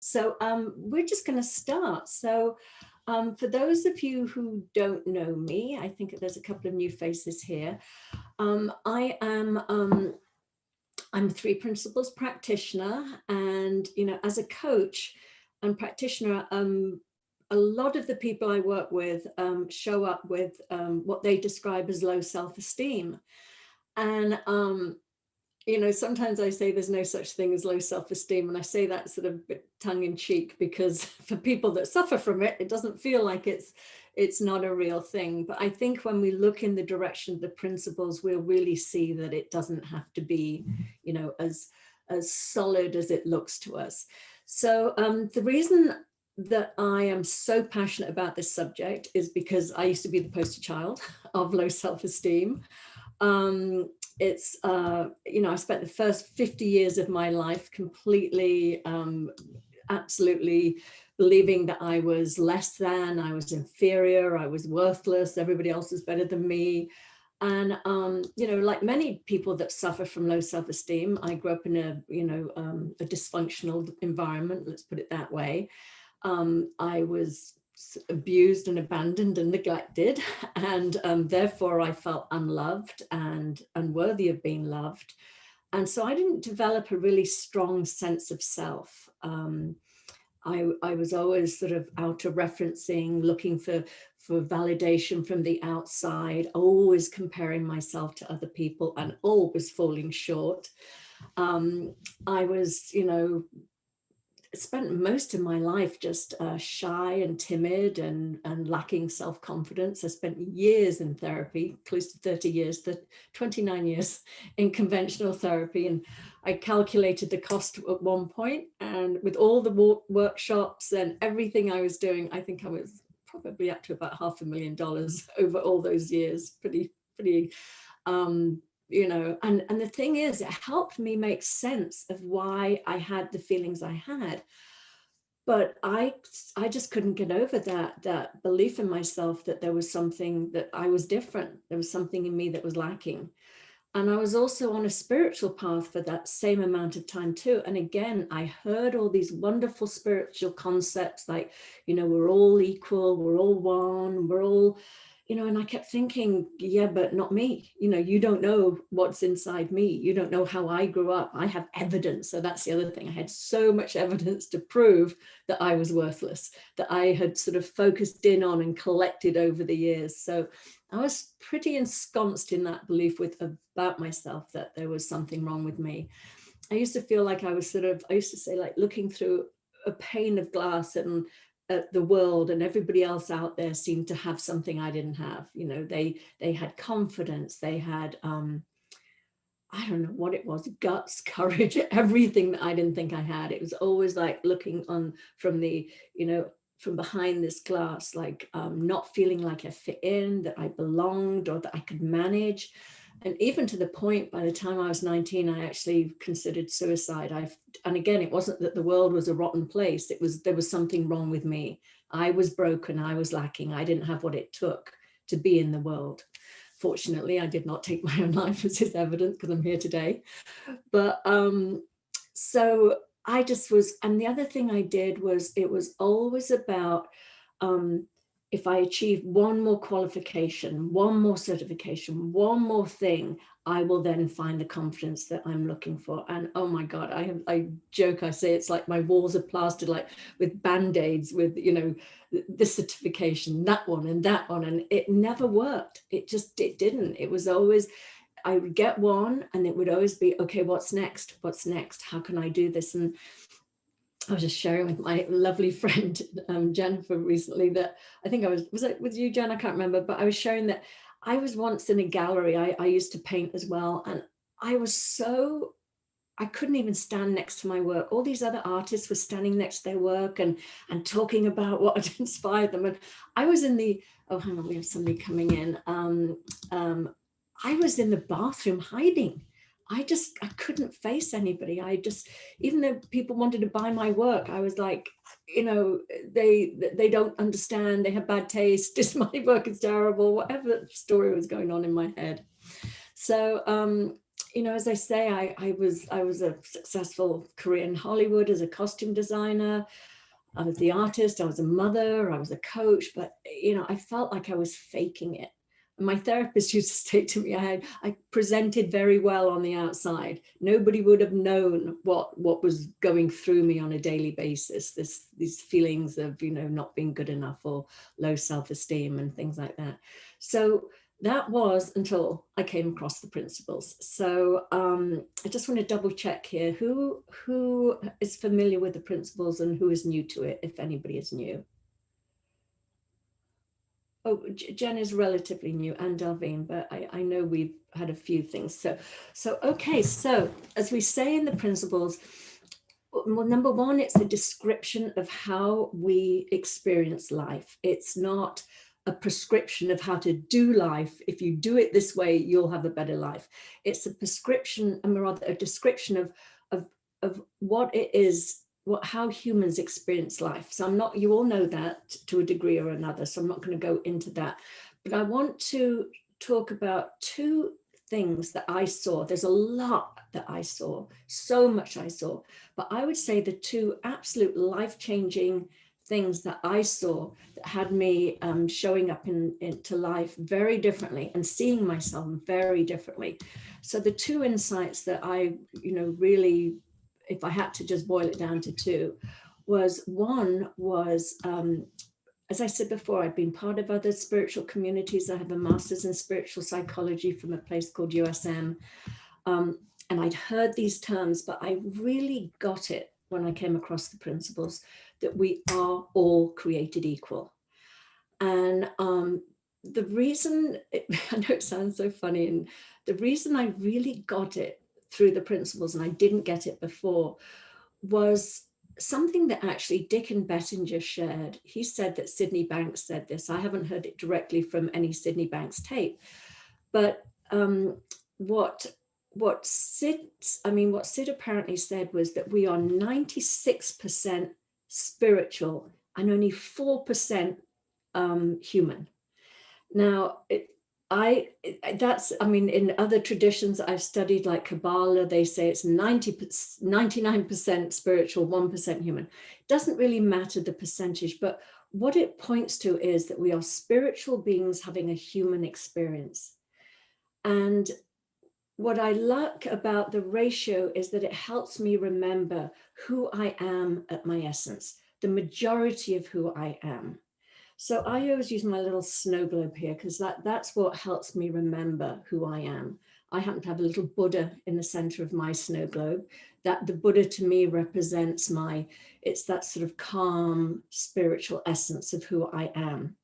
So we're just going to start. So for those of you who don't know me, I think there's a couple of new faces here. I'm a three principles practitioner, and as a coach and practitioner, a lot of the people I work with show up with what they describe as low self-esteem. And sometimes I say there's no such thing as low self-esteem, and I say that sort of a bit tongue-in-cheek because for people that suffer from it, it doesn't feel like it's not a real thing. But I think when we look in the direction of the principles, we'll really see that it doesn't have to be, as solid as it looks to us. So the reason that I am so passionate about this subject is because I used to be the poster child of low self-esteem. I spent the first 50 years of my life completely, absolutely believing that I was less than, I was inferior, I was worthless, everybody else is better than me. And, like many people that suffer from low self-esteem, I grew up in a dysfunctional environment, let's put it that way. I was abused and abandoned and neglected, and therefore I felt unloved and unworthy of being loved. And so I didn't develop a really strong sense of self. I was always sort of auto-referencing, looking for validation from the outside, always comparing myself to other people and always falling short. I was, spent most of my life just shy and timid and lacking self-confidence. I spent years in therapy, close to 30 years, 29 years in conventional therapy. And I calculated the cost at one point, and with all the workshops and everything I was doing, I think I was probably up to about $500,000 over all those years. Pretty and the thing is, it helped me make sense of why I had the feelings I had. But I just couldn't get over that belief in myself that there was something, that I was different. There was something in me that was lacking. And I was also on a spiritual path for that same amount of time too. And again, I heard all these wonderful spiritual concepts like, we're all equal, we're all one, we're all, and I kept thinking, yeah, but not me. You don't know what's inside me. You don't know how I grew up. I have evidence. So that's the other thing. I had so much evidence to prove that I was worthless, that I had sort of focused in on and collected over the years. So I was pretty ensconced in that belief about myself, that there was something wrong with me. I used to feel like I used to say, like looking through a pane of glass and at the world, and everybody else out there seemed to have something I didn't have. They had confidence, they had, I don't know what it was, guts, courage, everything that I didn't think I had. It was always like looking on from from behind this glass, like not feeling like I fit in, that I belonged or that I could manage. And even to the point, by the time I was 19, I actually considered suicide. And again, it wasn't that the world was a rotten place. There was something wrong with me. I was broken, I was lacking. I didn't have what it took to be in the world. Fortunately, I did not take my own life, as is evident, because I'm here today. But so I just was, and the other thing I did was, it was always about, if I achieve one more qualification, one more certification, one more thing, I will then find the confidence that I'm looking for. And oh my God, I joke, I say it's like my walls are plastered like with band-aids, with, this certification, that one and that one. And it never worked. It didn't. It was always, I would get one and it would always be, okay, what's next? What's next? How can I do this? And I was just sharing with my lovely friend, Jennifer, recently, that I think was it with you, Jen? I can't remember, but I was sharing that I was once in a gallery. I used to paint as well. And I couldn't even stand next to my work. All these other artists were standing next to their work and talking about what had inspired them. And I was in the, oh, hang on, we have somebody coming in. I was in the bathroom hiding. I couldn't face anybody. Even though people wanted to buy my work, I was like, they don't understand, they have bad taste, just my work is terrible, whatever story was going on in my head. So, you know, as I say, I was a successful career in Hollywood as a costume designer. I was the artist, I was a mother, I was a coach, but, you know, I felt like I was faking it. And my therapist used to say to me, I presented very well on the outside. Nobody would have known what was going through me on a daily basis, these feelings of, you know, not being good enough or low self-esteem and things like that. So that was until I came across the principles. So I just want to double check here. Who is familiar with the principles and who is new to it, if anybody is new? Oh, Jen is relatively new, and Delvine, but I know we've had a few things. So okay, so as we say in the principles, well, number one, it's a description of how we experience life. It's not a prescription of how to do life. If you do it this way, you'll have a better life. It's a prescription, and rather a description of what it is, how humans experience life. So I'm not, you all know that to a degree or another, so I'm not going to go into that. But I want to talk about two things that I saw. There's a lot that I saw, so much I saw, but I would say the two absolute life-changing things that I saw that had me showing up into life very differently and seeing myself very differently. So the two insights that I, you know, really, if I had to just boil it down to two, was one was, as I said before, I've been part of other spiritual communities. I have a master's in spiritual psychology from a place called USM. And I'd heard these terms, but I really got it when I came across the principles that we are all created equal. And the reason, I know it sounds so funny, and the reason I really got it through the principles, and I didn't get it before, was something that actually Dick and Bettinger shared. He said that Sydney Banks said this. I haven't heard it directly from any Sydney Banks tape, but what Sid apparently said was that we are 96% spiritual and only 4% human. Now, in other traditions I've studied, like Kabbalah, they say it's 99% spiritual, 1% human. It doesn't really matter the percentage, but what it points to is that we are spiritual beings having a human experience. And what I like about the ratio is that it helps me remember who I am at my essence, the majority of who I am. So I always use my little snow globe here because that's what helps me remember who I am. I happen to have a little Buddha in the center of my snow globe. That the Buddha to me represents it's that sort of calm spiritual essence of who I am.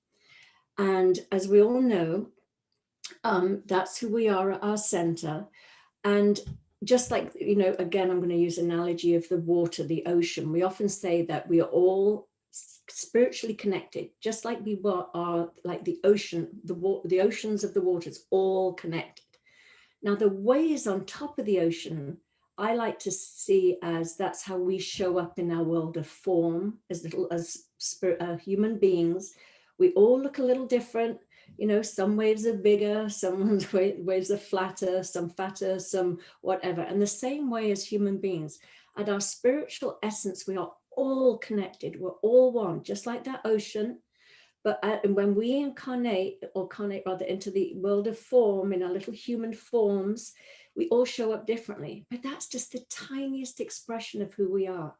And as we all know, that's who we are at our center. And just like, you know, again, I'm going to use analogy of the water, the ocean. We often say that we are all spiritually connected, just like we are like the ocean, the oceans of the waters, all connected. Now, the waves on top of the ocean, I like to see as that's how we show up in our world of form as human beings. We all look a little different. You know, some waves are bigger, some waves are flatter, some fatter, some whatever. And the same way as human beings, at our spiritual essence, we are all connected. We're all one, just like that ocean. But when we incarnate into the world of form, in our little human forms, we all show up differently. But that's just the tiniest expression of who we are.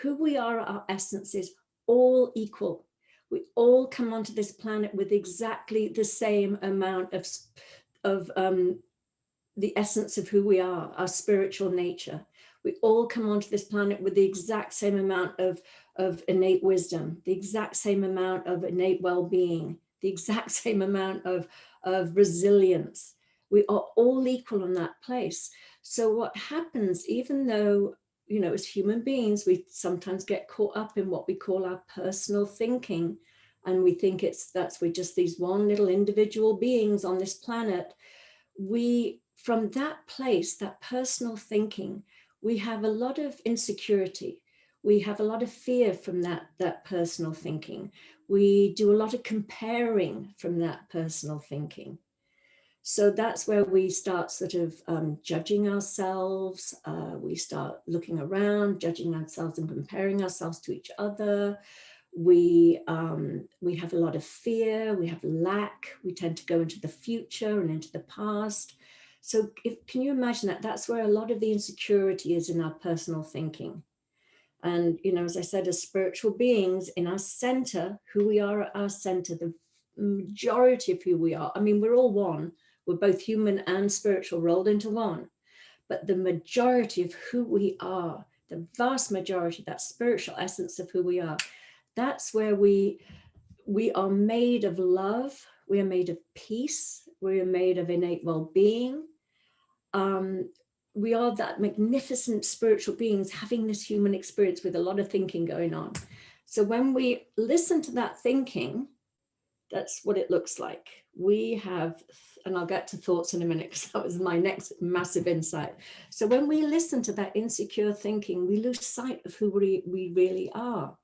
Who we are at our essence is all equal. We all come onto this planet with exactly the same amount of the essence of who we are, our spiritual nature. We all come onto this planet with the exact same amount of innate wisdom, the exact same amount of innate well-being, the exact same amount of resilience. We are all equal in that place. So what happens, even though, you know, as human beings, we sometimes get caught up in what we call our personal thinking. And we think we're just these one little individual beings on this planet. From that place, that personal thinking, we have a lot of insecurity. We have a lot of fear from that personal thinking. We do a lot of comparing from that personal thinking. So that's where we start sort of judging ourselves. We start looking around, judging ourselves and comparing ourselves to each other. We have a lot of fear, we have lack, we tend to go into the future and into the past. So can you imagine that? That's where a lot of the insecurity is in our personal thinking. And, you know, as I said, as spiritual beings in our center, who we are at our center, the majority of who we are, I mean, we're all one, we're both human and spiritual rolled into one, but the majority of who we are, the vast majority, that spiritual essence of who we are, that's where we are made of love, we are made of peace, we are made of innate well-being. We are that magnificent spiritual beings having this human experience with a lot of thinking going on. So when we listen to that thinking, that's what it looks like. We have, and I'll get to thoughts in a minute because that was my next massive insight. So when we listen to that insecure thinking, we lose sight of who we really are.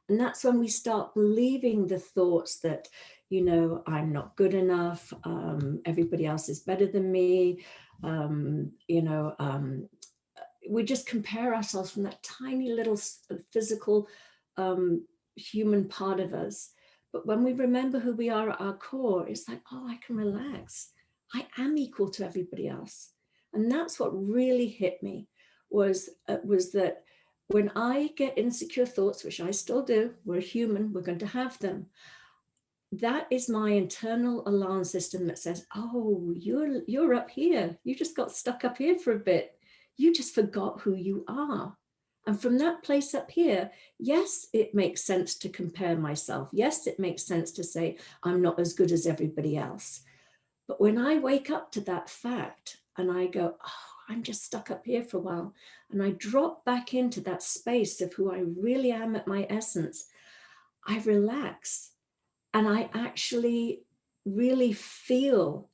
And that's when we start believing the thoughts that, you know, I'm not good enough, everybody else is better than me, we just compare ourselves from that tiny little physical human part of us. But when we remember who we are at our core, it's like, oh, I can relax. I am equal to everybody else. And that's what really hit me was that when I get insecure thoughts, which I still do, we're human, we're going to have them. That is my internal alarm system that says, oh, you're up here. You just got stuck up here for a bit. You just forgot who you are. And from that place up here, yes, it makes sense to compare myself. Yes, it makes sense to say, I'm not as good as everybody else. But when I wake up to that fact and I go, oh, I'm just stuck up here for a while, and I drop back into that space of who I really am at my essence, I relax. And I actually really feel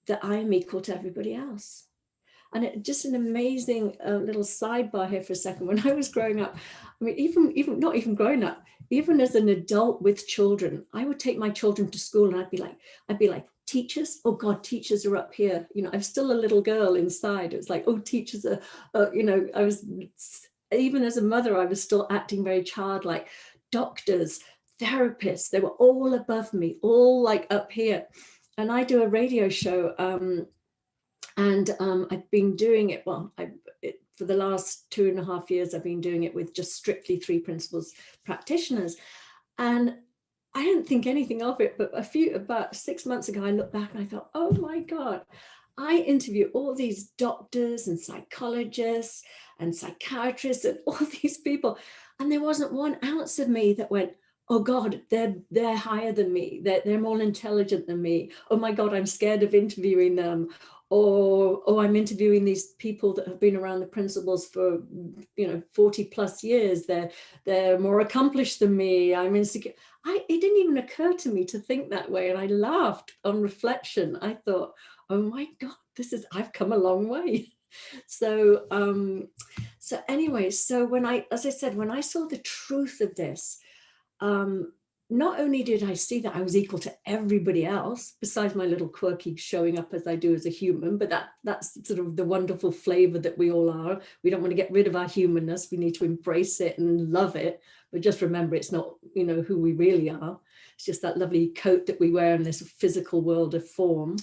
that I am equal to everybody else. And it just an amazing little sidebar here for a second. When I was growing up, I mean, even not even growing up, even as an adult with children, I would take my children to school and I'd be like, teachers, oh God, teachers are up here. You know, I'm still a little girl inside. It's like, oh, teachers are, I was, even as a mother, I was still acting very childlike. Doctors, therapists, they were all above me, all like up here. And I do a radio show, and I've been doing it, for the last 2.5 years, I've been doing it with just strictly 3 principles practitioners. And I didn't think anything of it, but about 6 months ago, I looked back and I thought, oh my God, I interview all these doctors and psychologists and psychiatrists and all these people. And there wasn't 1 ounce of me that went, oh God, they're higher than me. They're more intelligent than me. Oh my God, I'm scared of interviewing them. Or, oh, I'm interviewing these people that have been around the principles for, 40 plus years. They're more accomplished than me. I'm insecure. It didn't even occur to me to think that way. And I laughed on reflection. I thought, oh my God, I've come a long way. So anyway, so as I said, when I saw the truth of this, not only did I see that I was equal to everybody else, besides my little quirky showing up as I do as a human, but that's sort of the wonderful flavor that we all are. We don't want to get rid of our humanness. We need to embrace it and love it. But just remember, it's not, who we really are. It's just that lovely coat that we wear in this physical world of form.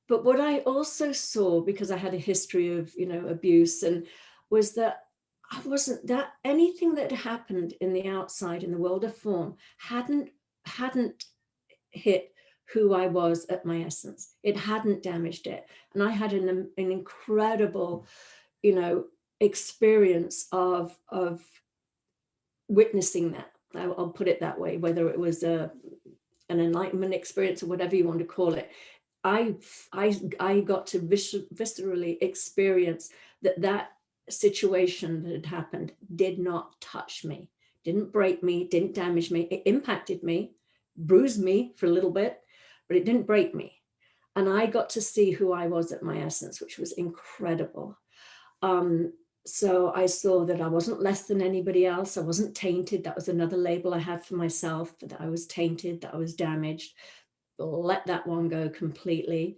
But what I also saw, because I had a history of, abuse, and was that I wasn't that anything that happened in the outside in the world of form hadn't hit who I was at my essence. It hadn't damaged it. And I had an incredible, experience of witnessing that. I'll put it that way, whether it was an enlightenment experience or whatever you want to call it. I got to viscerally experience that situation that had happened did not touch me, didn't break me, didn't damage me. It impacted me, bruised me for a little bit, but it didn't break me. And I got to see who I was at my essence, which was incredible. So I saw that I wasn't less than anybody else. I wasn't tainted. That was another label I had for myself, that I was tainted, that I was damaged. let that one go completely.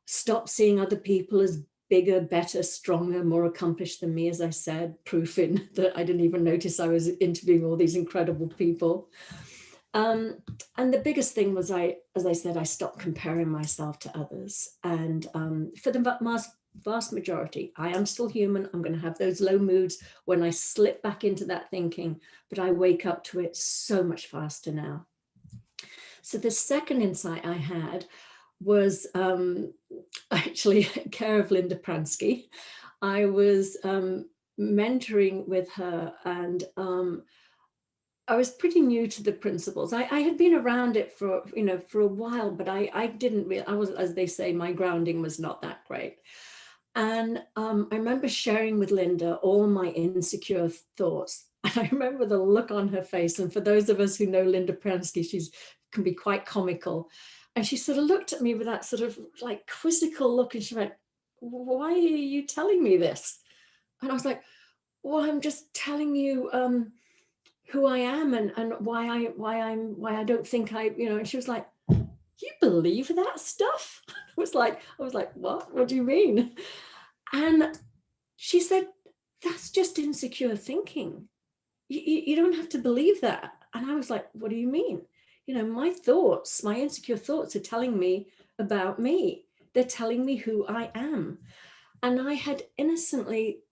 Stop seeing other people as bigger, better, stronger, more accomplished than me, as I said, proofing that I didn't even notice I was interviewing all these incredible people. And the biggest thing was as I said, I stopped comparing myself to others. And for the vast majority, I am still human. I'm going to have those low moods when I slip back into that thinking, but I wake up to it so much faster now. So the second insight I had was actually care of Linda Pransky. I was mentoring with her, and I was pretty new to the principles. I had been around it for a while, but I didn't really, I was, as they say, my grounding was not that great. And I remember sharing with Linda all my insecure thoughts. And I remember the look on her face. And for those of us who know Linda Pransky, she's can be quite comical. And she sort of looked at me with that sort of like quizzical look, and she went, "Why are you telling me this?" And I was like, "Well, I'm just telling you who I am and why I don't think And she was like, "You believe that stuff?" I was like, what do you mean? And she said, "That's just insecure thinking. You don't have to believe that." And I was like, "What do you mean?" My thoughts, my insecure thoughts are telling me about me. They're telling me who I am. And I had innocently,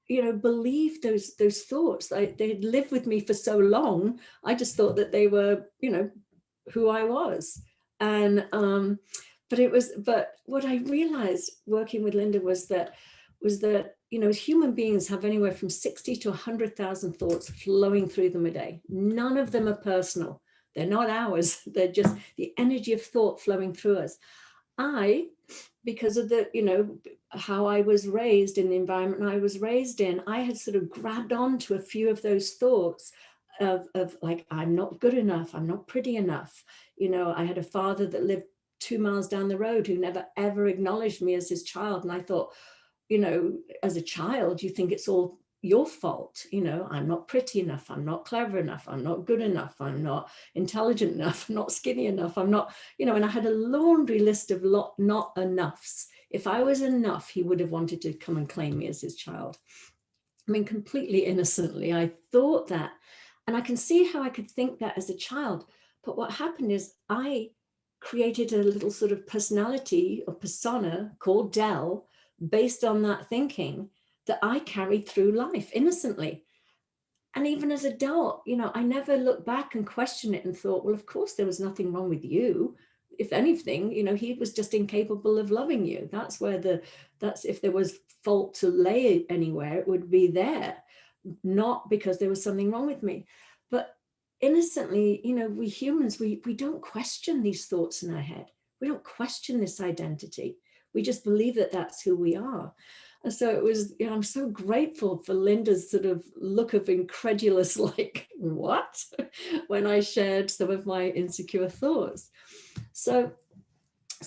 believed those thoughts. They had lived with me for so long. I just thought that they were, who I was. And but what I realized working with Linda was that human beings have anywhere from 60 to 100,000 thoughts flowing through them a day. None of them are personal. They're not ours. They're just the energy of thought flowing through us. Because of how I was raised, in the environment I was raised in, I had sort of grabbed onto a few of those thoughts of like, I'm not good enough, I'm not pretty enough. I had a father that lived 2 miles down the road who never ever acknowledged me as his child. And I thought, as a child, you think it's all your fault. I'm not pretty enough, I'm not clever enough, I'm not good enough, I'm not intelligent enough, I'm not skinny enough, I'm not, and I had a laundry list of not enoughs. If I was enough, he would have wanted to come and claim me as his child. I mean, completely innocently, I thought that. And I can see how I could think that as a child. But what happened is I created a little sort of personality or persona called Dell based on that thinking that I carried through life innocently. And even as an adult, I never looked back and questioned it and thought, well, of course, there was nothing wrong with you. If anything, he was just incapable of loving you. That's if there was fault to lay anywhere, it would be there, not because there was something wrong with me. But innocently, we humans, we don't question these thoughts in our head. We don't question this identity. We just believe that that's who we are. And so it was, I'm so grateful for Linda's sort of look of incredulous, like, what? When I shared some of my insecure thoughts. So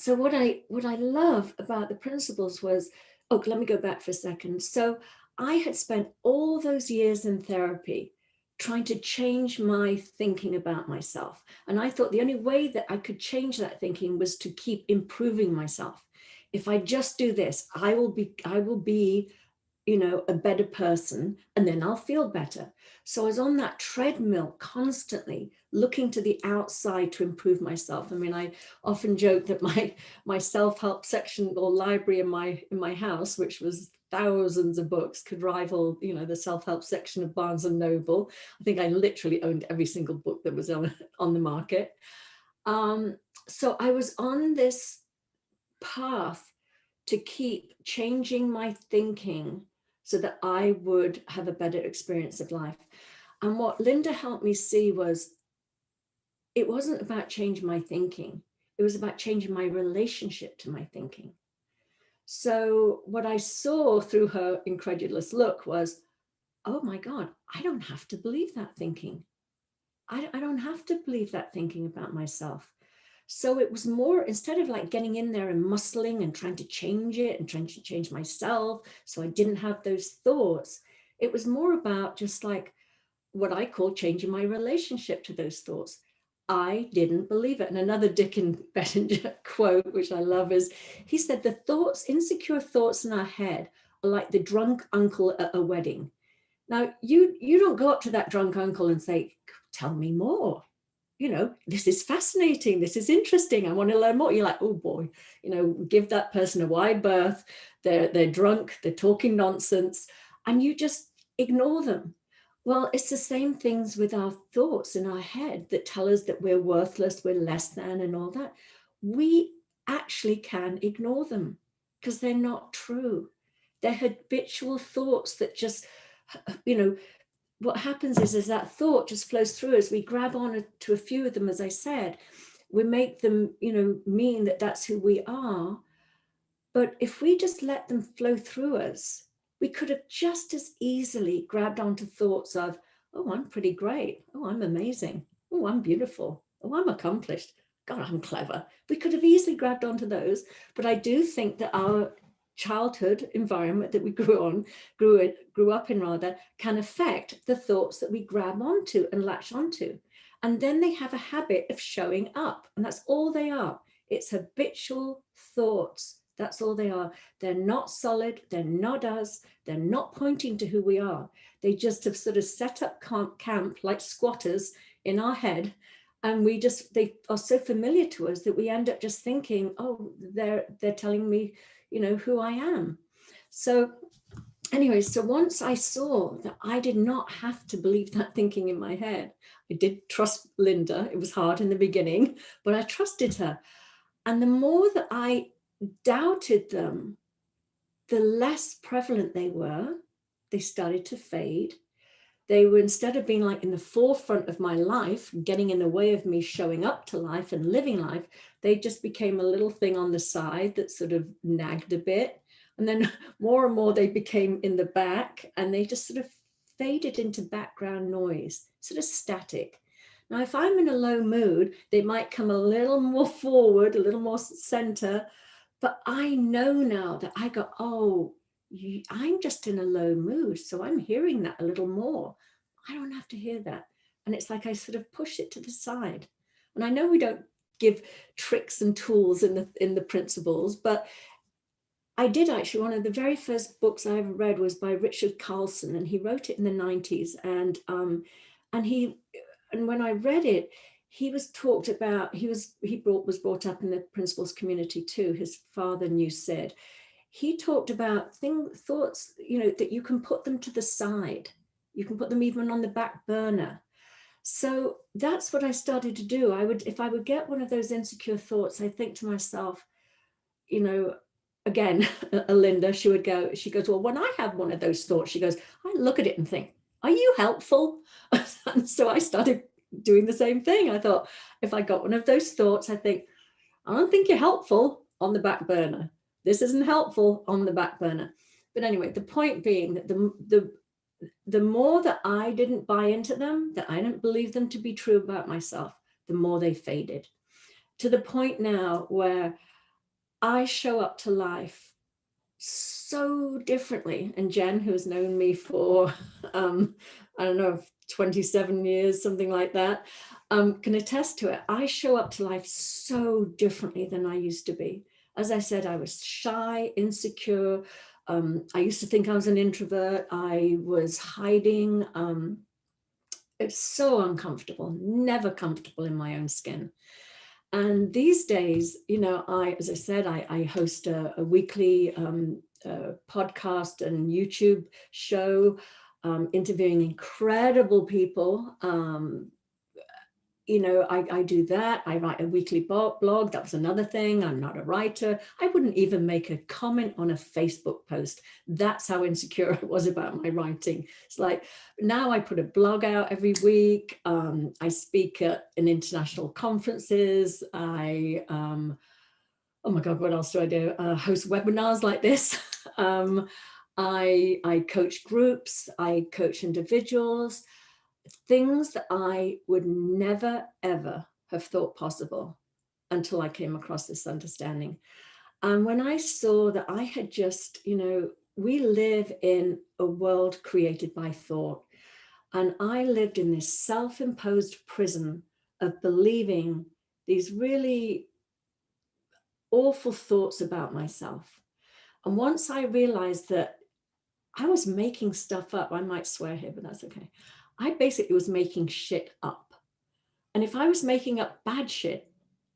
what I love about the principles was, let me go back for a second. So I had spent all those years in therapy trying to change my thinking about myself. And I thought the only way that I could change that thinking was to keep improving myself. If I just do this, I will be, a better person, and then I'll feel better. So I was on that treadmill constantly looking to the outside to improve myself. I mean, I often joke that my self-help section or library in my house, which was thousands of books, could rival, the self-help section of Barnes and Noble. I think I literally owned every single book that was on the market. So I was on this path to keep changing my thinking so that I would have a better experience of life. And what Linda helped me see was, it wasn't about changing my thinking. It was about changing my relationship to my thinking. So what I saw through her incredulous look was, oh my God, I don't have to believe that thinking. I don't have to believe that thinking about myself. So it was more, instead of like getting in there and muscling and trying to change it and trying to change myself so I didn't have those thoughts, it was more about just like what I call changing my relationship to those thoughts. I didn't believe it. And another Dickon Bettinger quote, which I love, is he said, the thoughts, insecure thoughts in our head are like the drunk uncle at a wedding. Now, you don't go up to that drunk uncle and say, tell me more. You know, this is fascinating. This is interesting. I want to learn more. You're like, oh boy, you know, give that person a wide berth. They're drunk. They're talking nonsense. And you just ignore them. Well, it's the same things with our thoughts in our head that tell us that we're worthless, we're less than, and all that. We actually can ignore them because they're not true. They're habitual thoughts that just, you know, what happens is that thought just flows through us. We grab on to a few of them, as I said. We make them, you know, mean that that's who we are. But if we just let them flow through us, we could have just as easily grabbed onto thoughts of, oh, I'm pretty great. Oh, I'm amazing. Oh, I'm beautiful. Oh, I'm accomplished. God, I'm clever. We could have easily grabbed onto those. But I do think that our childhood environment that we grew up in rather, can affect the thoughts that we grab onto and latch onto. And then they have a habit of showing up. And that's all they are. It's habitual thoughts. That's all they are. They're not solid. They're not us. They're not pointing to who we are. They just have sort of set up camp like squatters in our head. And they are so familiar to us that we end up just thinking, oh, they're telling me, you know, who I am. So anyway, so once I saw that I did not have to believe that thinking in my head, I did trust Linda. It was hard in the beginning, but I trusted her. And the more that I doubted them, the less prevalent they were. They started to fade. They were, instead of being like in the forefront of my life, getting in the way of me showing up to life and living life, they just became a little thing on the side that sort of nagged a bit. And then more and more they became in the back, and they just sort of faded into background noise, sort of static. Now, if I'm in a low mood, they might come a little more forward, a little more center, but I know now that I go, oh, I'm just in a low mood, so I'm hearing that a little more. I don't have to hear that. And it's like I sort of push it to the side. And I know we don't give tricks and tools in the principles, but I did actually, one of the very first books I ever read was by Richard Carlson, and he wrote it in the 90s. And when I read it, he was talked about, was brought up in the principles community too. His father said, he talked about thoughts, you know, that you can put them to the side. You can put them even on the back burner. So that's what I started to do. If I would get one of those insecure thoughts, I think to myself, you know, again, Linda, she goes, well, when I have one of those thoughts, she goes, I look at it and think, are you helpful? And so I started doing the same thing. I thought, if I got one of those thoughts, I think, I don't think you're helpful, on the back burner. This isn't helpful, on the back burner. But anyway, the point being that the more that I didn't buy into them, that I didn't believe them to be true about myself, the more they faded, to the point now where I show up to life so differently. And Jen, who has known me for, I don't know, 27 years, something like that, can attest to it. I show up to life so differently than I used to be. As I said, I was shy, insecure. I used to think I was an introvert. I was hiding. It's so uncomfortable, never comfortable in my own skin. And these days, you know, as I said, I host a weekly podcast and YouTube show, interviewing incredible people. You know, I do that. I write a weekly blog. That was another thing. I'm not a writer. I wouldn't even make a comment on a Facebook post. That's how insecure I was about my writing. It's like, now I put a blog out every week. I speak at international conferences. Oh my God, what else do I do? Host webinars like this. I coach groups. I coach individuals. Things that I would never, ever have thought possible until I came across this understanding. And when I saw that I had just, you know, we live in a world created by thought. And I lived in this self-imposed prison of believing these really awful thoughts about myself. And once I realized that I was making stuff up, I might swear here, but that's okay. I basically was making shit up. And if I was making up bad shit,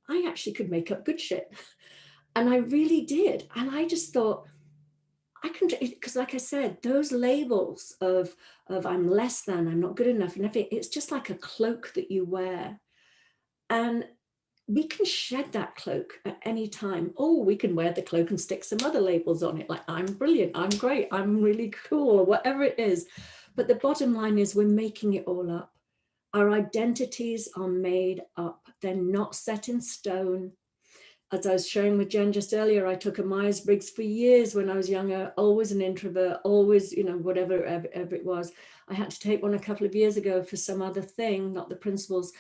I actually could make up good shit. And I really did. And I just thought, I can, because like I said, those labels of I'm less than, I'm not good enough, and everything, it's just like a cloak that you wear. And we can shed that cloak at any time. Oh, we can wear the cloak and stick some other labels on it, like I'm brilliant, I'm great, I'm really cool, or whatever it is. But the bottom line is we're making it all up. Our identities are made up. They're not set in stone. As I was sharing with Jen just earlier, I took a Myers-Briggs for years when I was younger, always an introvert, always, whatever ever it was. I had to take one a couple of years ago for some other thing, not the principles.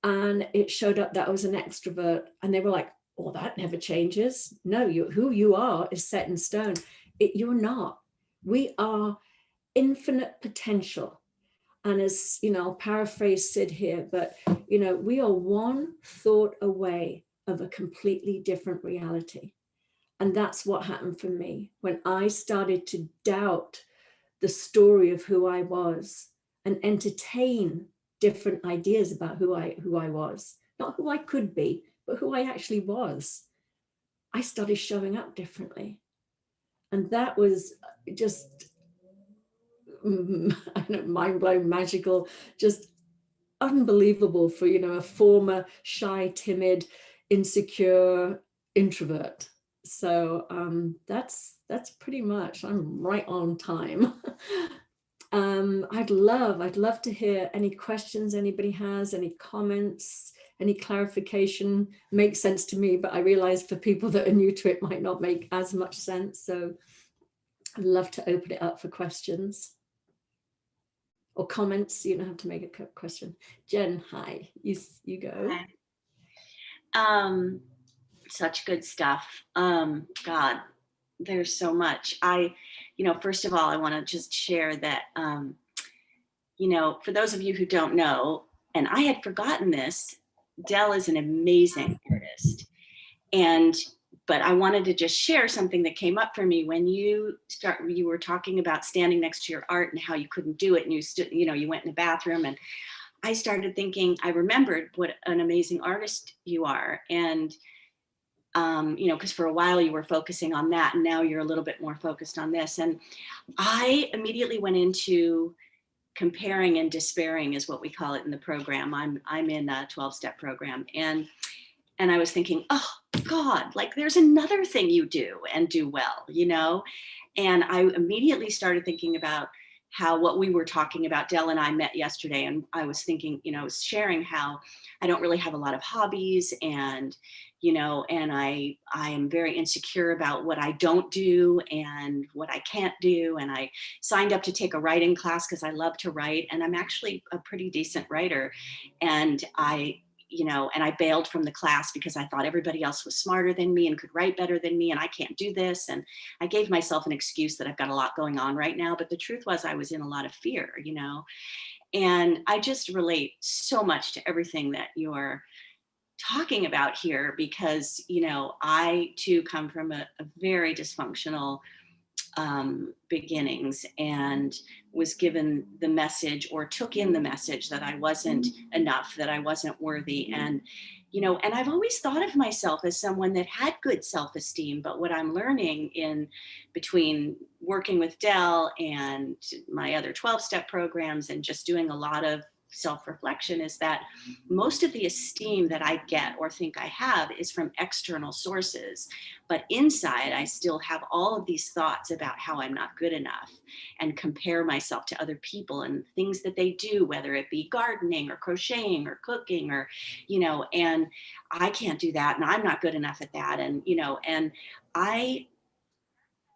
And it showed up that I was an extrovert. And they were like, well, that never changes. No, who you are is set in stone. You're not. We are infinite potential. And as, I'll paraphrase Sid here, but, we are one thought away of a completely different reality. And that's what happened for me when I started to doubt the story of who I was and entertain different ideas about who I was, not who I could be, but who I actually was. I started showing up differently. And that was just mind-blowing, magical, just unbelievable for, a former shy, timid, insecure introvert. So that's pretty much, I'm right on time. I'd love to hear any questions anybody has, any comments, any clarification. Makes sense to me, but I realize for people that are new to it might not make as much sense. So I'd love to open it up for questions or comments. You don't have to make a question. Jen, hi, you go. Hi. Such good stuff. God, there's so much. First of all, I want to just share that, for those of you who don't know, and I had forgotten this, Del is an amazing artist. But I wanted to just share something that came up for me when you were talking about standing next to your art and how you couldn't do it. And you went in the bathroom, and I started thinking, I remembered what an amazing artist you are. And because for a while you were focusing on that, and now you're a little bit more focused on this. And I immediately went into comparing and despairing, is what we call it in the program. I'm in a 12-step program, and I was thinking, oh God, like there's another thing you do and do well, And I immediately started thinking about how what we were talking about, Del and I met yesterday, and I was thinking, I was sharing how I don't really have a lot of hobbies, and and I am very insecure about what I don't do and what I can't do. And I signed up to take a writing class because I love to write, and I'm actually a pretty decent writer. And I bailed from the class because I thought everybody else was smarter than me and could write better than me, and I can't do this. And I gave myself an excuse that I've got a lot going on right now. But the truth was I was in a lot of fear, and I just relate so much to everything that you're talking about here, because, I too come from a very dysfunctional beginnings, and was given the message, or took in the message, that I wasn't enough, that I wasn't worthy. And and I've always thought of myself as someone that had good self-esteem. But what I'm learning in between working with Del and my other 12-step programs and just doing a lot of self-reflection is that most of the esteem that I get or think I have is from external sources. But inside, I still have all of these thoughts about how I'm not good enough, and compare myself to other people and things that they do, whether it be gardening or crocheting or cooking, or, and I can't do that, and I'm not good enough at that. And, and I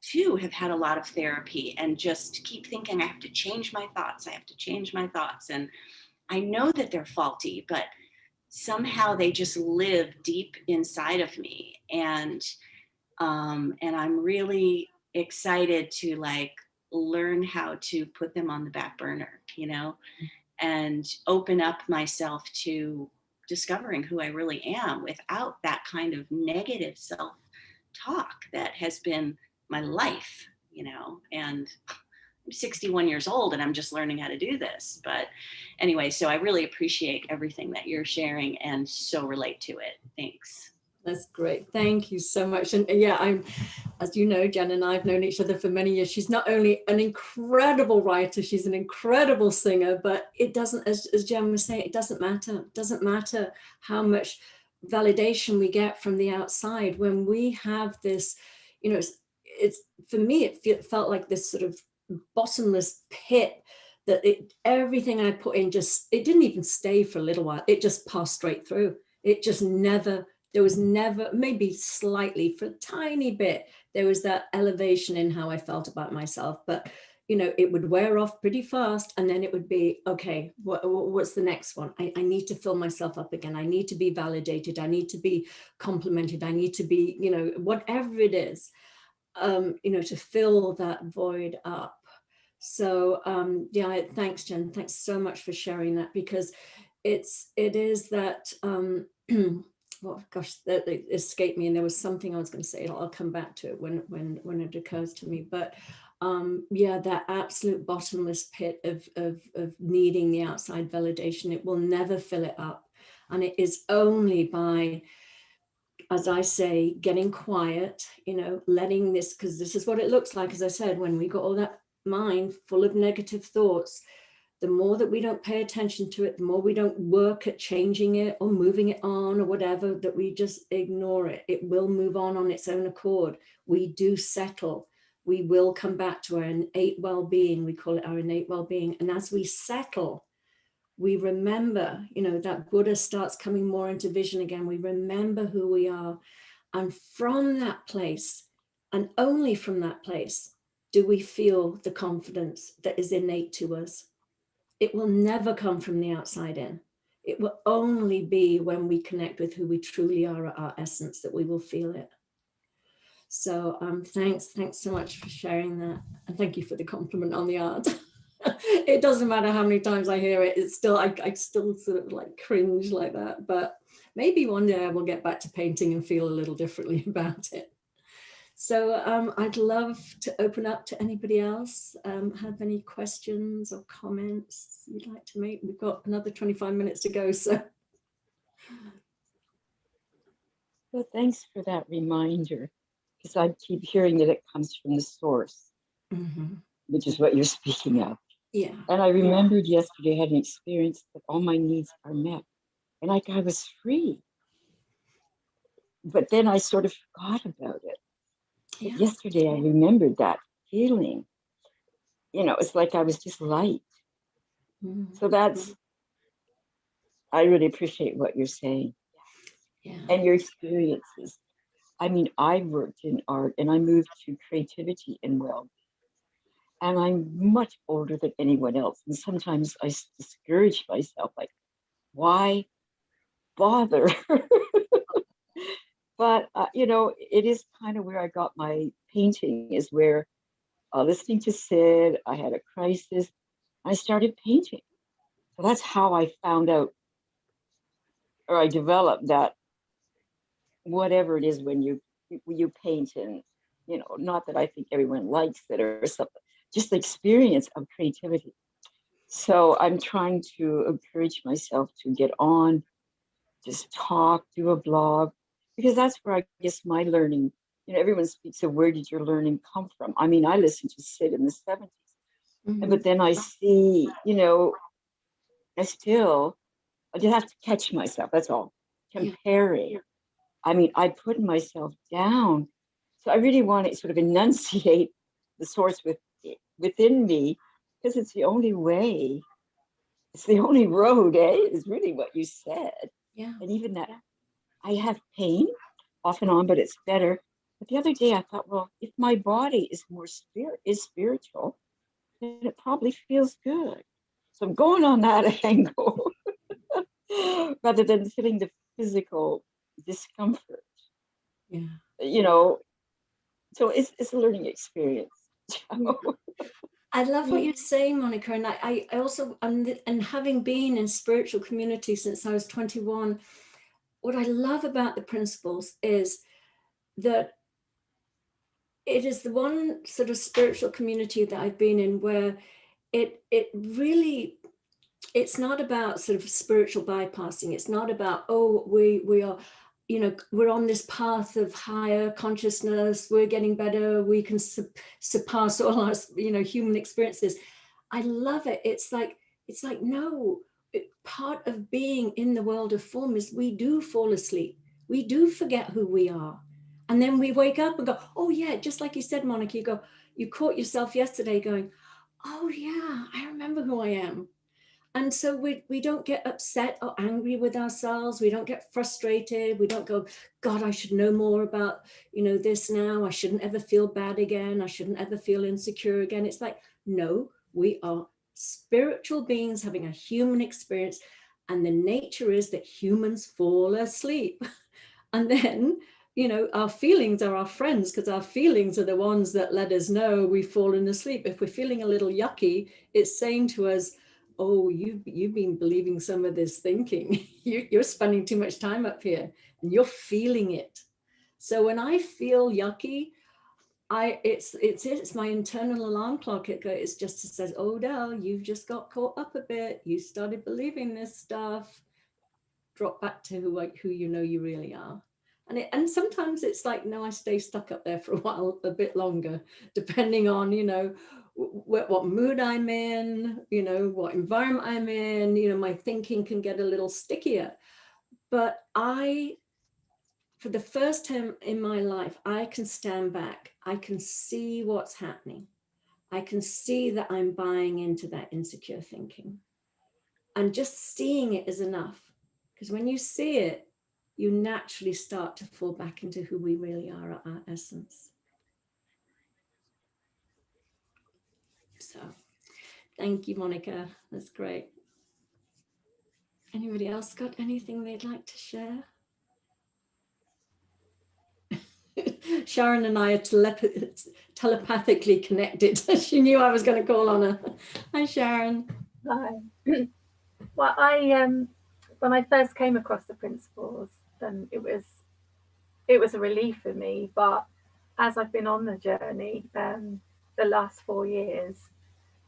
too have had a lot of therapy, and just keep thinking I have to change my thoughts. I have to change my thoughts. And I know that they're faulty, but somehow they just live deep inside of me. And I'm really excited to learn how to put them on the back burner, and open up myself to discovering who I really am without that kind of negative self-talk that has been my life, and I'm 61 years old and I'm just learning how to do this. But anyway, so I really appreciate everything that you're sharing and so relate to it. Thanks. That's great. Thank you so much. And yeah, as you know, Jen and I have known each other for many years. She's not only an incredible writer, she's an incredible singer, but it doesn't, as Jen was saying, it doesn't matter. It doesn't matter how much validation we get from the outside when we have this, it's for me, it felt like this sort of bottomless pit that everything I put in it didn't even stay for a little while. It just passed straight through. It just never, there was never, maybe slightly for a tiny bit, there was that elevation in how I felt about myself, but it would wear off pretty fast. And then it would be, okay, what's the next one? I need to fill myself up again. I need to be validated. I need to be complimented. I need to be, whatever it is, to fill that void up. So yeah, thanks, Jen. Thanks so much for sharing that, because it is that, well, gosh, that escaped me, and there was something I was going to say. I'll come back to it when it occurs to me. But yeah, that absolute bottomless pit of needing the outside validation, it will never fill it up. And it is only by, as I say, getting quiet, letting this, because this is what it looks like, as I said, when we got all that mind full of negative thoughts, the more that we don't pay attention to it, the more we don't work at changing it or moving it on or whatever, that we just ignore it. It will move on its own accord. We do settle. We will come back to our innate well-being. We call it our innate well-being. And as we settle, we remember, that Buddha starts coming more into vision again. We remember who we are. And from that place, and only from that place, do we feel the confidence that is innate to us. It will never come from the outside in. It will only be when we connect with who we truly are at our essence that we will feel it. So thanks so much for sharing that. And thank you for the compliment on the art. It doesn't matter how many times I hear it, it's still, I still sort of like cringe like that. But maybe one day I will get back to painting and feel a little differently about it. So I'd love to open up to anybody else. Have any questions or comments you'd like to make? We've got another 25 minutes to go, so. Well, thanks for that reminder, because I keep hearing that it comes from the source, which is what you're speaking of. Yeah. And I remembered yesterday I had an experience that all my needs are met, and like I was free. But then I sort of forgot about it. But yesterday I remembered that feeling. It's like I was just light. So I really appreciate what you're saying. Yeah. And your experiences. I mean, I worked in art and I moved to creativity and well. And I'm much older than anyone else. And sometimes I discourage myself, like, why bother? But, it is kind of where I got my painting, is where listening to Sid, I had a crisis. I started painting. So that's how I found out, or I developed that, whatever it is when you paint, and, not that I think everyone likes it or something, just the experience of creativity. So I'm trying to encourage myself to get on, just talk, do a blog, because that's where I guess my learning, everyone speaks of, where did your learning come from? I mean, I listened to Sid in the 70s, but then I see, I just have to catch myself, that's all, comparing. I mean, I put myself down. So I really want to sort of enunciate the source within me, because it's the only way, it's the only road, is really what you said. Yeah. And even that, I have pain off and on, but it's better. But the other day I thought, well, if my body is more spiritual, then it probably feels good. So I'm going on that angle rather than feeling the physical discomfort. Yeah. So it's a learning experience. I love what you're saying, Monica. And I also, and having been in spiritual community since I was 21, what I love about the principles is that it is the one sort of spiritual community that I've been in where it really, it's not about sort of spiritual bypassing. It's not about, oh, we are, you know, we're on this path of higher consciousness, we're getting better, we can surpass all our, you know, human experiences. I love it. It's like, no, part of being in the world of form is we do fall asleep. We do forget who we are. And then we wake up and go, oh yeah, just like you said, Monica, you caught yourself yesterday going, oh yeah, I remember who I am. And so we don't get upset or angry with ourselves. We don't get frustrated. We don't go, God, I should know more about, you know, this now. I shouldn't ever feel bad again. I shouldn't ever feel insecure again. It's like, no, we are spiritual beings having a human experience. And the nature is that humans fall asleep. And then, you know, our feelings are our friends, because our feelings are the ones that let us know we've fallen asleep. If we're feeling a little yucky, it's saying to us, oh, you've been believing some of this thinking. You're spending too much time up here and you're feeling it. So when I feel yucky, it's my internal alarm clock. It's just says, oh, Del, you've just got caught up a bit. You started believing this stuff. Drop back to who you know you really are. And sometimes it's like, no, I stay stuck up there for a while, a bit longer, depending on, you know, what mood I'm in, you know, what environment I'm in, you know, my thinking can get a little stickier. But for the first time in my life, I can stand back. I can see what's happening. I can see that I'm buying into that insecure thinking. And just seeing it is enough. Because when you see it, you naturally start to fall back into who we really are at our essence. So thank you, Monica. That's great. Anybody else got anything they'd like to share? Sharon and I are telepathically connected. She knew I was going to call on her. Hi, Sharon. Hi. Well, when I first came across the principles, then it was a relief for me. But as I've been on the journey, the last 4 years,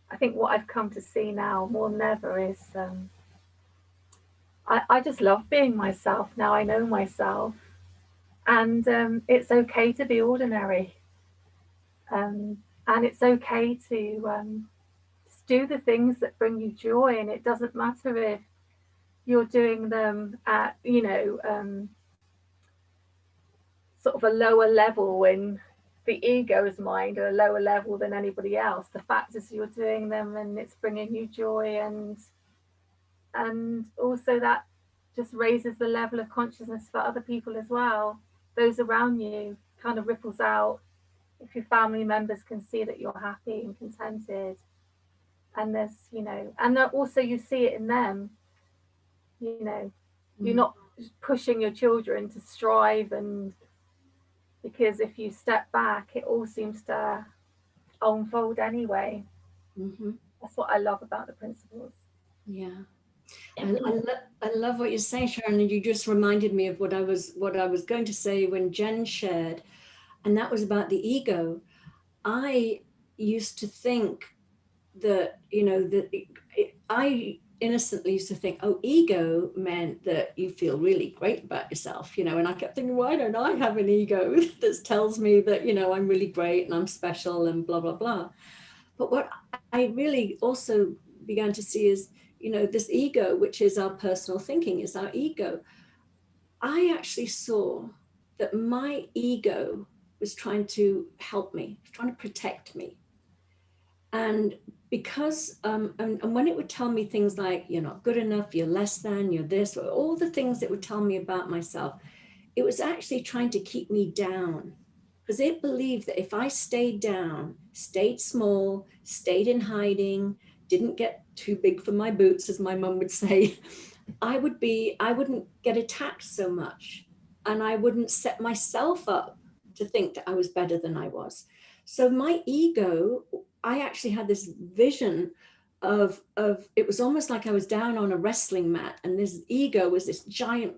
I think what I've come to see now more than ever is I just love being myself. Now I know myself, and it's okay to be ordinary, and it's okay to do the things that bring you joy, and it doesn't matter if you're doing them at, you know, sort of a lower level in the ego's mind, or a lower level than anybody else. The fact is you're doing them and it's bringing you joy, and also that just raises the level of consciousness for other people as well. Those around you kind of ripples out. If your family members can see that you're happy and contented, and there's, you know, and also you see it in them, you know, you're not pushing your children to strive, and because if you step back, it all seems to unfold anyway. That's what I love about the principles. Yeah. I love what you're saying, Sharon, and you just reminded me of what I was going to say when Jen shared, and that was about the ego. I used to think that, you know, that I innocently used to think, oh, ego meant that you feel really great about yourself, you know, and I kept thinking, why don't I have an ego that tells me that, you know, I'm really great and I'm special and blah, blah, blah. But what I really also began to see is, you know, this ego, which is our personal thinking, is our ego. I actually saw that my ego was trying to help me, trying to protect me. And because, and when it would tell me things like, you're not good enough, you're less than, you're this, or all the things it would tell me about myself, it was actually trying to keep me down. Because it believed that if I stayed down, stayed small, stayed in hiding, didn't get too big for my boots, as my mum would say, I wouldn't get attacked so much. And I wouldn't set myself up to think that I was better than I was. So my ego I actually had this vision of it was almost like I was down on a wrestling mat, and this ego was this giant,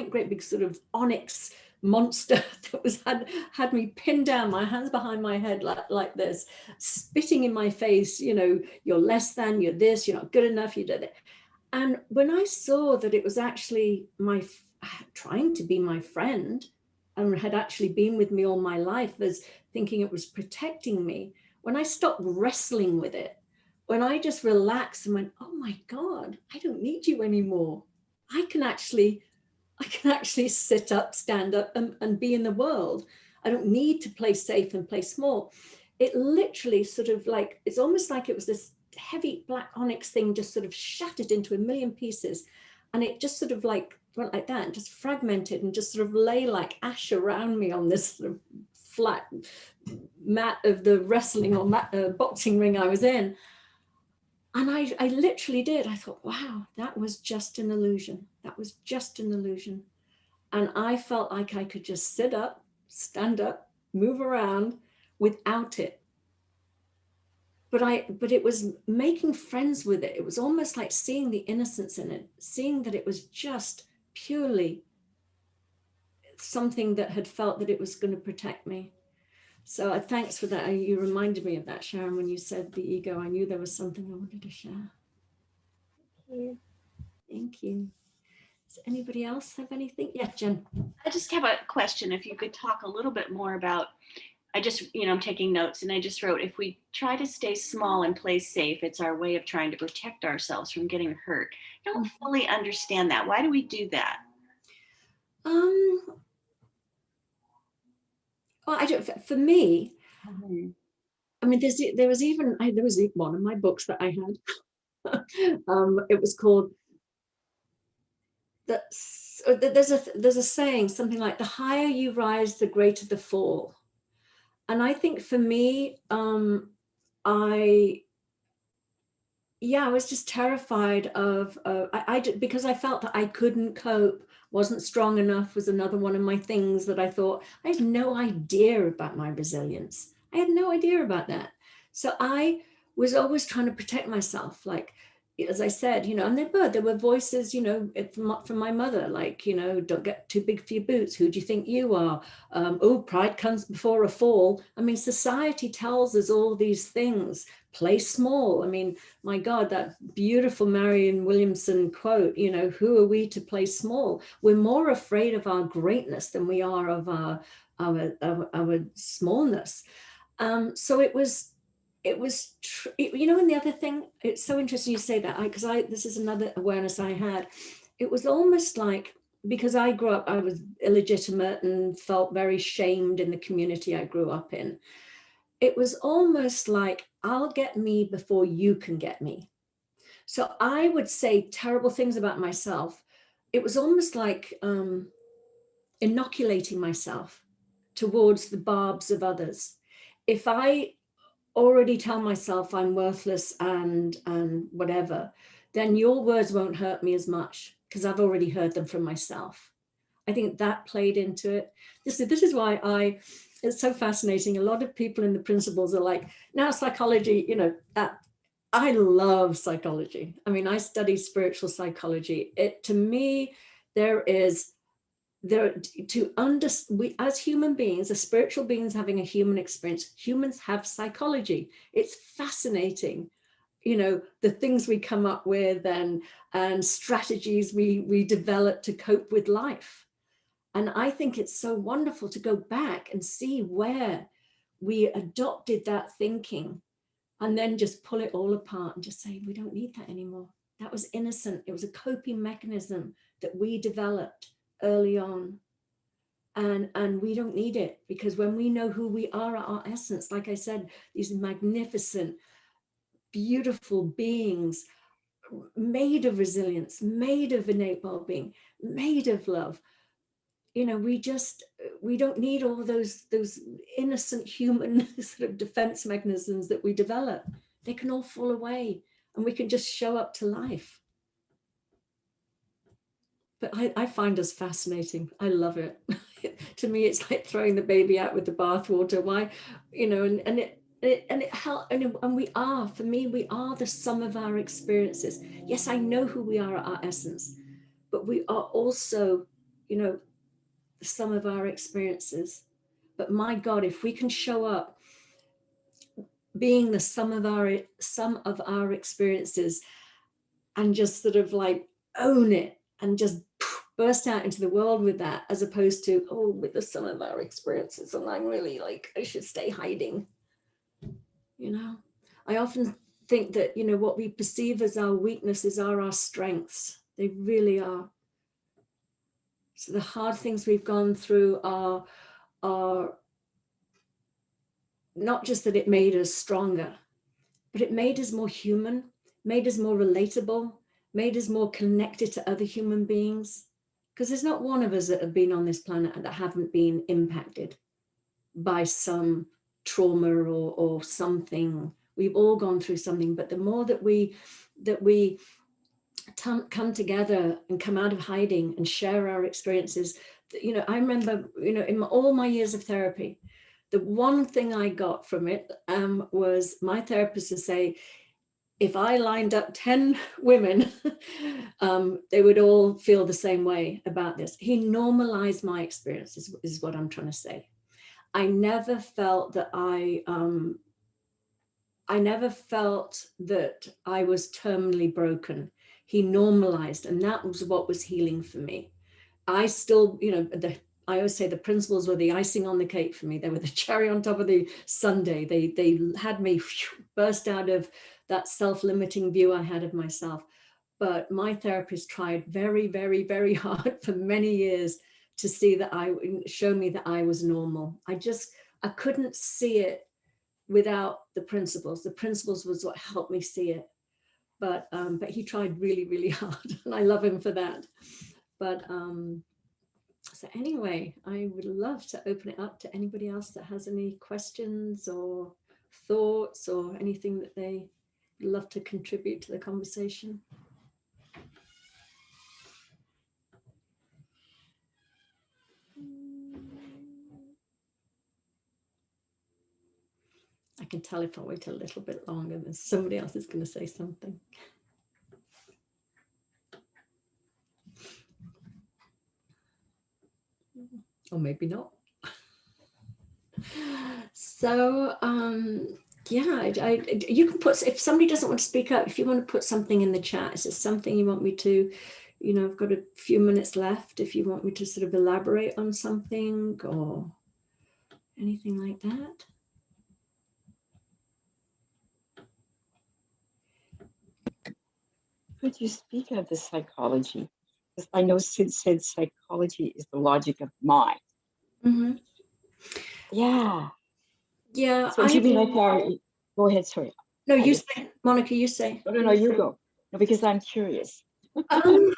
great big sort of onyx monster that was had me pinned down, my hands behind my head like this, spitting in my face, you know, you're less than, you're this, you're not good enough, you did it. And when I saw that it was actually trying to be my friend and had actually been with me all my life, as thinking it was protecting me, when I stopped wrestling with it, when I just relaxed and went, oh my God, I don't need you anymore. I can actually sit up, stand up, and be in the world. I don't need to play safe and play small. It literally sort of like, it's almost like it was this heavy black onyx thing just sort of shattered into a million pieces. And it just sort of like went like that and just fragmented and just sort of lay like ash around me on this sort of flat mat of the wrestling or boxing ring I was in. And I literally did. I thought, wow, that was just an illusion. That was just an illusion. And I felt like I could just sit up, stand up, move around without it. But it was making friends with it. It was almost like seeing the innocence in it, seeing that it was just purely something that had felt that it was going to protect me. So thanks for that. You reminded me of that, Sharon, when you said the ego. I knew there was something I wanted to share. Thank you. Thank you. Does anybody else have anything? Yeah, Jen. I just have a question. If you could talk a little bit more about, I'm taking notes, and I just wrote, if we try to stay small and play safe, it's our way of trying to protect ourselves from getting hurt. I don't fully understand that. Why do we do that? Well, I don't. For me, I mean, there was one of my books that I had. It was called there's a saying, something like, the higher you rise, the greater the fall. And I think for me, I was just terrified of, because I felt that I couldn't cope, wasn't strong enough, was another one of my things that I thought, I had no idea about my resilience. I had no idea about that. So I was always trying to protect myself. Like, as I said, and there were voices, from my mother, like, don't get too big for your boots. Who do you think you are? Pride comes before a fall. I mean, society tells us all these things. Play small. I mean, my God, that beautiful Marianne Williamson quote, who are we to play small? We're more afraid of our greatness than we are of our smallness. So it was, and the other thing, it's so interesting you say that, because this is another awareness I had. It was almost like, because I grew up, I was illegitimate and felt very shamed in the community I grew up in. It was almost like, I'll get me before you can get me. So I would say terrible things about myself. It was almost like inoculating myself towards the barbs of others. If I already tell myself I'm worthless and whatever, then your words won't hurt me as much, because I've already heard them from myself. I think that played into it. This is why it's so fascinating. A lot of people in the principles are like, now psychology, that I love psychology. I mean, I study spiritual psychology. To me, we as human beings, as spiritual beings having a human experience, humans have psychology. It's fascinating, the things we come up with and strategies we develop to cope with life. And I think it's so wonderful to go back and see where we adopted that thinking and then just pull it all apart and just say, we don't need that anymore. That was innocent. It was a coping mechanism that we developed early on. And we don't need it, because when we know who we are at our essence, like I said, these magnificent, beautiful beings made of resilience, made of innate well-being, made of love. We don't need all those innocent human sort of defense mechanisms that we develop. They can all fall away and we can just show up to life. But I find us fascinating. I love it. To me, it's like throwing the baby out with the bathwater. Why, and and it helped, and we are, for me, we are the sum of our experiences. Yes, I know who we are at our essence, but we are also, the sum of our experiences. But my God, if we can show up being the sum of our experiences and just sort of like own it and just burst out into the world with that, as opposed to, oh, with the sum of our experiences, and I'm really like, I should stay hiding. I often think that, what we perceive as our weaknesses are our strengths. They really are. So the hard things we've gone through are not just that it made us stronger, but it made us more human, made us more relatable, made us more connected to other human beings. Because there's not one of us that have been on this planet that haven't been impacted by some trauma or something. We've all gone through something, but the more that we come together and come out of hiding and share our experiences, I remember, in all my years of therapy, the one thing I got from it was my therapist to say, if I lined up 10 women, they would all feel the same way about this. He normalized my experience, is what I'm trying to say. I never felt that I was terminally broken. He normalized, and that was what was healing for me. I still, I always say the principles were the icing on the cake for me. They were the cherry on top of the sundae. They had me burst out of that self-limiting view I had of myself. But my therapist tried very, very, very hard for many years to show me that I was normal. I couldn't see it without the principles. The principles was what helped me see it. But he tried really, really hard, and I love him for that. But so anyway, I would love to open it up to anybody else that has any questions or thoughts or anything that they love to contribute to the conversation. I can tell if I wait a little bit longer, then somebody else is going to say something. Or maybe not. So, yeah, you can put, if somebody doesn't want to speak up, if you want to put something in the chat, is there something you want me to, I've got a few minutes left, if you want me to sort of elaborate on something or anything like that. Could you speak of the psychology? Because I know Sid said psychology is the logic of mind. Mm-hmm. Yeah. Yeah. So do you mean like go ahead, sorry. No, you say, Monica, you say. No, you go. No, because I'm curious. I'm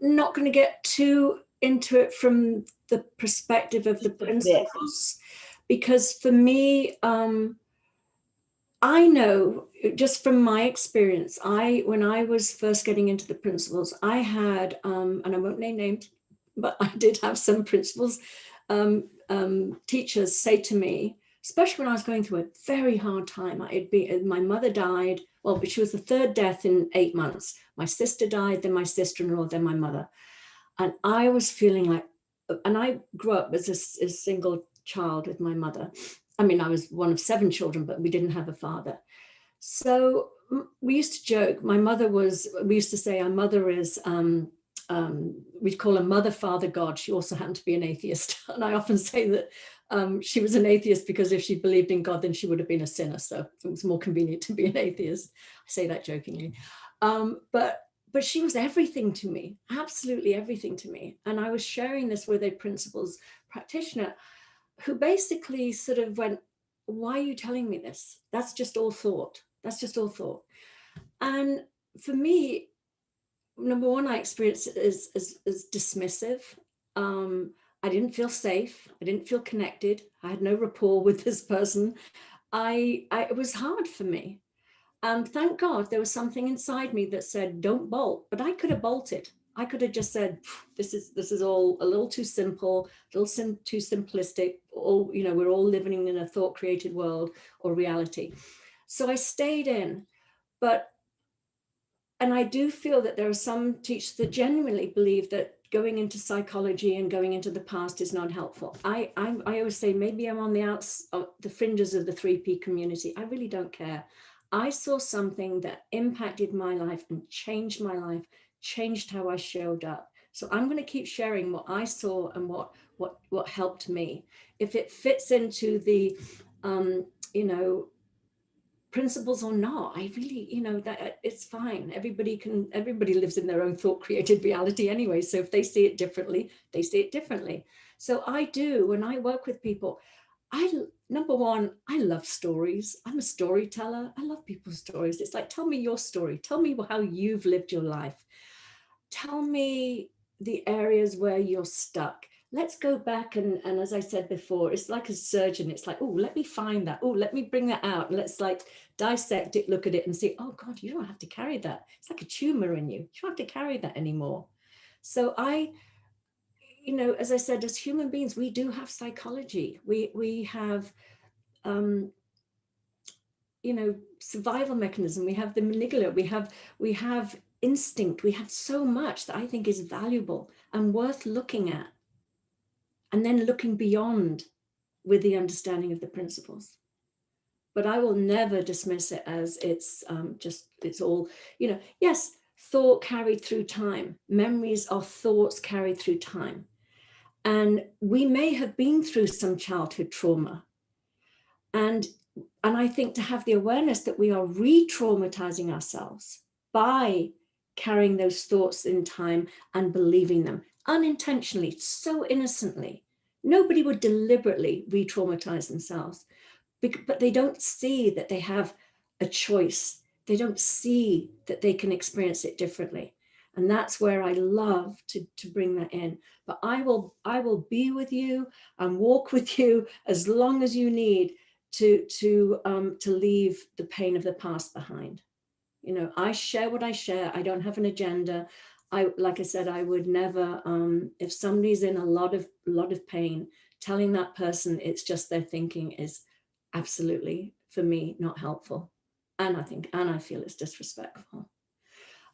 not going to get too into it from the perspective of the principles, because for me, I know just from my experience, when I was first getting into the principles, I had, and I won't name names, but I did have some principles teachers say to me, especially when I was going through a very hard time. My mother died. Well, but she was the third death in 8 months. My sister died, then my sister-in-law, then my mother. And I was feeling like, and I grew up as a single child with my mother. I mean, I was one of 7 children, but we didn't have a father. So we used to joke, we used to say our mother is, we'd call her Mother, Father, God. She also happened to be an atheist. And I often say that she was an atheist because if she believed in God, then she would have been a sinner. So it was more convenient to be an atheist. I say that jokingly. But she was everything to me, absolutely everything to me. And I was sharing this with a principles practitioner who basically sort of went, why are you telling me this? That's just all thought. That's just all thought. And for me, number one, I experienced it as dismissive. I didn't feel safe. I didn't feel connected. I had no rapport with this person. It was hard for me. And thank God there was something inside me that said, don't bolt. But I could have bolted. I could have just said, this is all a little too simple, a little too simplistic. All, you know, we're all living in a thought created world or reality. So I stayed in, and I do feel that there are some teachers that genuinely believe that going into psychology and going into the past is not helpful. I always say, maybe I'm on the fringes of the 3P community. I really don't care. I saw something that impacted my life and changed my life, changed how I showed up. So I'm going to keep sharing what I saw and what helped me. If it fits into the, you know, principles or not, I really, you know, that it's fine. Everybody lives in their own thought created reality anyway. So if they see it differently, they see it differently. So I do, when I work with people, number one, I love stories. I'm a storyteller. I love people's stories. It's like, tell me your story. Tell me how you've lived your life. Tell me the areas where you're stuck. Let's go back and as I said before, it's like a surgeon. It's like, oh, let me find that. Oh, let me bring that out. And let's like dissect it, look at it and see, oh God, you don't have to carry that. It's like a tumor in you. You don't have to carry that anymore. So you know, as I said, as human beings, we do have psychology. We have, you know, survival mechanism. We have the amygdala. We have instinct. We have so much that I think is valuable and worth looking at. And then looking beyond with the understanding of the principles. But I will never dismiss it as it's all, you know, yes, thought carried through time. Memories are thoughts carried through time. And we may have been through some childhood trauma. And I think to have the awareness that we are re-traumatizing ourselves by carrying those thoughts in time and believing them unintentionally, so innocently. Nobody would deliberately re-traumatize themselves, but they don't see that they have a choice. They don't see that they can experience it differently. And that's where I love to bring that in. But I will be with you and walk with you as long as you need to leave the pain of the past behind. You know, I share what I share. I don't have an agenda. Like I said, I would never, if somebody's in a lot of pain, telling that person it's just their thinking is absolutely, for me, not helpful. And I feel it's disrespectful.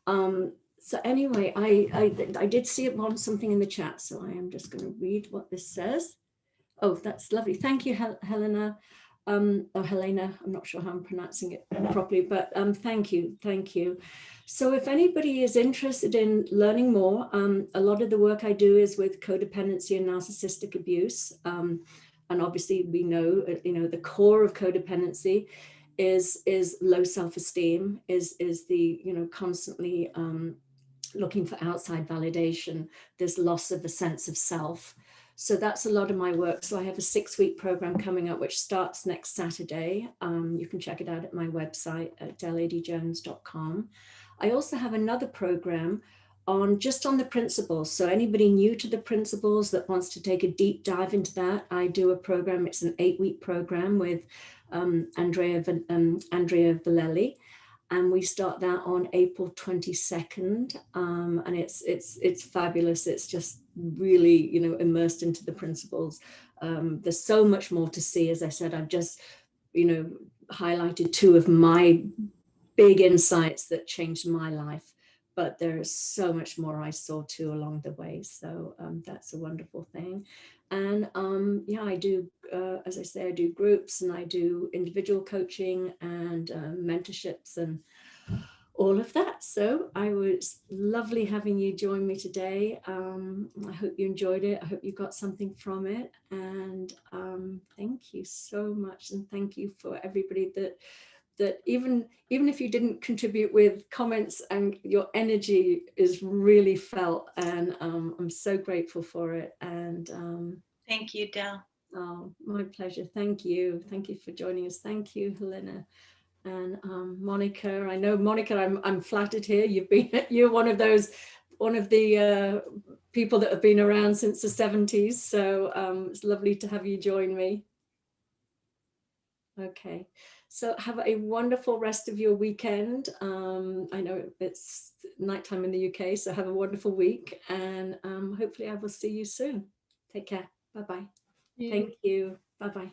So anyway, I did see something in the chat, so I am just going to read what this says. Oh, that's lovely. Thank you, Helena. Or Helena, I'm not sure how I'm pronouncing it properly, but thank you. So if anybody is interested in learning more, a lot of the work I do is with codependency and narcissistic abuse. And obviously we know, you know, the core of codependency is low self-esteem, is the, you know, constantly looking for outside validation. There's loss of a sense of self. So that's a lot of my work. So I have a 6-week program coming up, which starts next Saturday. You can check it out at my website at Adey-Jones.com. I also have another program on the principles. So anybody new to the principles that wants to take a deep dive into that, I do a program. It's an 8-week program with Andrea Vallely. And we start that on April 22nd, and it's fabulous. It's just really, you know, immersed into the principles. There's so much more to see. As I said, I've just, you know, highlighted 2 of my big insights that changed my life, but there's so much more I saw too along the way. So that's a wonderful thing. And yeah, I do, as I say, I do groups and I do individual coaching and mentorships and all of that. So I was lovely having you join me today. I hope you enjoyed it. I hope you got something from it. And thank you so much. And thank you for everybody that even if you didn't contribute with comments, and your energy is really felt, and I'm so grateful for it. And thank you, Del. Oh, my pleasure. Thank you for joining us. Thank you, Helena. And Monica, I know, Monica, I'm flattered here. You're one of the people that have been around since the 70s. So it's lovely to have you join me. Okay, So have a wonderful rest of your weekend. I know it's nighttime in the UK, so have a wonderful week, and hopefully I will see you soon. Take care. Bye-bye. Thank you. Bye-bye.